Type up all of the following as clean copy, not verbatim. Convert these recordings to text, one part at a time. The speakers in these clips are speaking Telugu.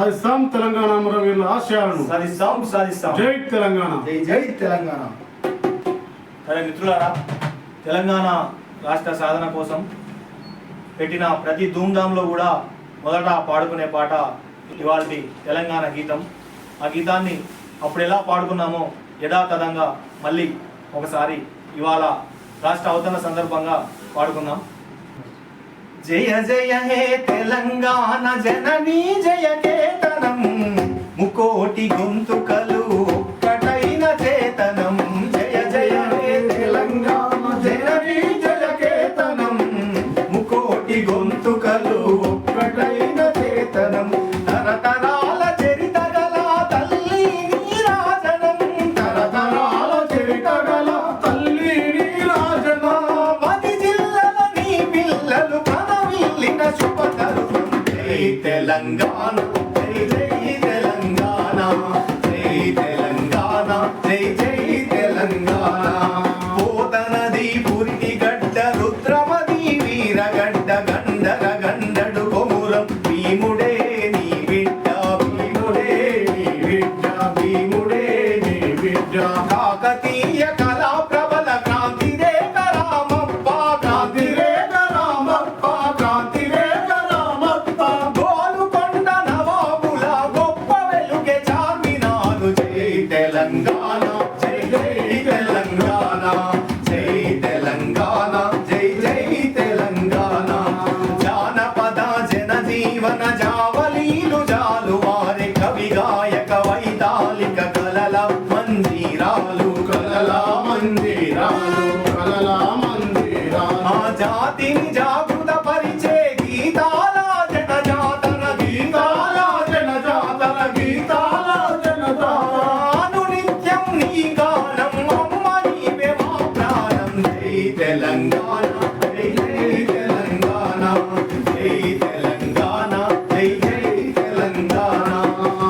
సాధిస్తాం తెలంగాణ అమరవీరుల ఆశయాలను సాధిస్తాం. జై తెలంగాణ. జై తెలంగాణ. సరే మిత్రులారా, తెలంగాణ రాష్ట్ర సాధన కోసం పెట్టిన ప్రతి ధూమ్ధాంలో కూడా మొదట పాడుకునే పాట ఇవాళ తెలంగాణ గీతం. ఆ గీతాన్ని అప్పుడు ఎలా పాడుకున్నామో యథాతథంగా మళ్ళీ ఒకసారి ఇవాళ రాష్ట్ర అవతరణ సందర్భంగా పాడుకుందాం. జయ జయ హే తెలంగాణ జననీ జయ కేతనం, ముకోటి గొంతుకలు ఒక్కటైన చేతనం. జయ జయ హే తెలంగాణ జననీ జయ కేతనం, ముకోటి గొంతుకలు ఒక్కటైన చేతనం. తరతరాల చరిత గల తల్లి నీరాజనం, తరతరాల చరిత గల తల్లి నీరాజనం. 10 జిల్లల నీ పిల్లలు కనవిల్లిన శుభతరుణం. జై తెలంగాణ, జై జై తెలంగాణ, జై తెలంగాణ, జై జై తెలంగాణ. పోతనది పురిటి గడ్డ రుద్రమది వీరగడ్డ గండర గండడు కొమురం భీముడే నీ బిడ్డ, భీముడే నీ బిడ్డ, భీముడే నీ బిడ్డ. కాకతీయ కళా ప్రబల క్రాంతి రేఖ రామప్ప, క్రాంతి రేఖ రామప్ప, క్రాంతి రేఖ రామప్ప. గోలుకొండ నవాబుల గొప్ప వెలుగే చార్మినారు. జై తెలంగాణ, జై జై తెలంగాణ, జై తెలంగాణ, జై జై తెలంగాణ. జానపద జనజీవన జావలీలు జాలువారే కవి గాయక వైతాళిక కలల మందిరాలు, కలల మందిరాలు, కలల మందిరాలు. ఆ జాతిని జాగృత పరిచే గీతాల జనజాతర, గీతాల జనజాతర, గీతాల జనజాతర. అనునిత్యం నీ గానం అమ్మ నీవే మా ప్రాణం. జై తెలంగాణ, జై జై తెలంగాణ, జై తెలంగాణ, జై జై తెలంగాణ.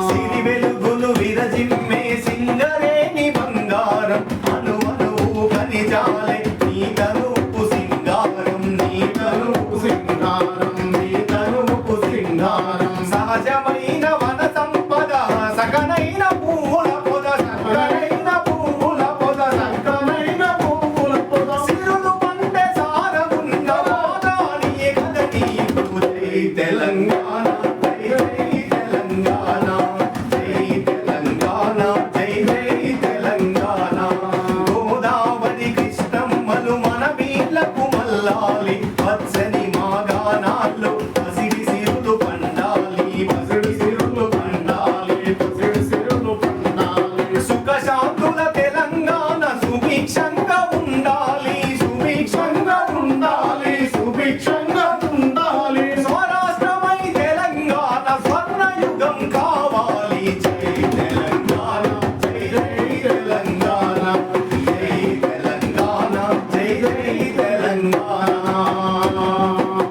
సిరి వెలుగులు విరజిమ్మే సింగరేణి బంగారం, అను అణువు ఖనిజాలే నీ తనుపు సింగారం, నీ తనుపు సింగారం, నీ తనుపు సింగారం. సహజమైన వన సంపద, సకనైన పూల పొద, సకనైన పూల పొద, సకనైన పూల పొద. సిరులు పంటే సారమున్న వాదాని కథ నీకు. జై తెలంగాణ, జై జై తెలంగాణ, జై తెలంగాణ, జై జై తెలంగాణ. గోదావరి కృష్ణమ్మలు మన వీళ్ళకు మల్లాలి, పచ్చని మాగానాల్లో పసిడి సిరులు పండాలి, పసిడి సిరులు పండాలి, పసిడి సిరులు పండాలి. సుఖశాంతుల తెలంగాణ సుభిక్షంగా ఉండాలి, సుభిక్షంగా ఉండాలి, సుభిక్షంగా ఉండాలి. స్వరాష్ట్రమై తెలంగాణ స్వర్ణయుగం కావాలి. జై తెలంగాణ, జై జై తెలంగాణ, జై తెలంగాణ, జై జై తెలంగాణ.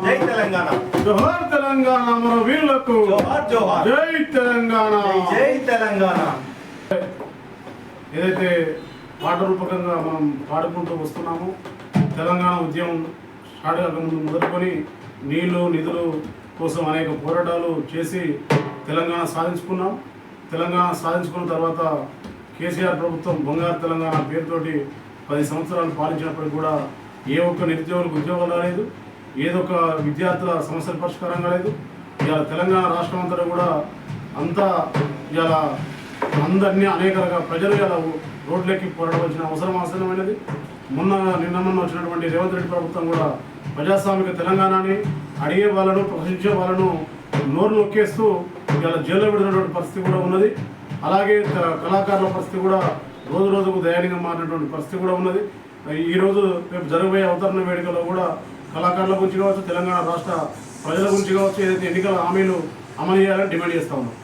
జై తెలంగాణ. జోహార్ తెలంగాణ అమరవీరులకు. జోహార్ జోహార్. జై తెలంగాణ, జై తెలంగాణ. ఏదైతే పాట రూపకంగా మనం పాడుకుంటూ వస్తున్నామో, తెలంగాణ ఉద్యమం స్టార్ట్ కాకముందు మొదలుకొని నీళ్లు నిధులు కోసం అనేక పోరాటాలు చేసి తెలంగాణ సాధించుకున్నాం. తెలంగాణ సాధించుకున్న తర్వాత కేసీఆర్ ప్రభుత్వం బంగారు తెలంగాణ పేరుతోటి 10 సంవత్సరాలు పాలించినప్పటికీ కూడా ఏ ఒక్క నిరుద్యోగులకు ఉద్యోగాలు రాలేదు, ఏదొక విద్యార్థుల సమస్యల పరిష్కారం కాలేదు. ఇవాళ తెలంగాణ రాష్ట్రం అంతా కూడా అంతా ఇవాళ అందరినీ అనేక రకాల ప్రజలు ఇలా రోడ్లెక్కి పోరాడవలసిన అవసరమైనది. నిన్న వచ్చినటువంటి రేవంత్ రెడ్డి ప్రభుత్వం కూడా ప్రజాస్వామిక తెలంగాణని అడిగే వాళ్ళను, ప్రశ్నించే వాళ్ళను నోరు నొక్కేస్తూ ఇలా జైల్లో పెడుతున్నటువంటి పరిస్థితి కూడా ఉన్నది. అలాగే కళాకారుల పరిస్థితి కూడా రోజు రోజుకు దయనీయంగా మారినటువంటి పరిస్థితి కూడా ఉన్నది. ఈరోజు రేపు జరగబోయే అవతరణ వేడుకలో కూడా కళాకారుల గురించి కావచ్చు, తెలంగాణ రాష్ట్ర ప్రజల గురించి కావచ్చు, ఏదైతే ఎన్నికల హామీలు అమలు చేయాలని డిమాండ్ చేస్తా ఉన్నాం.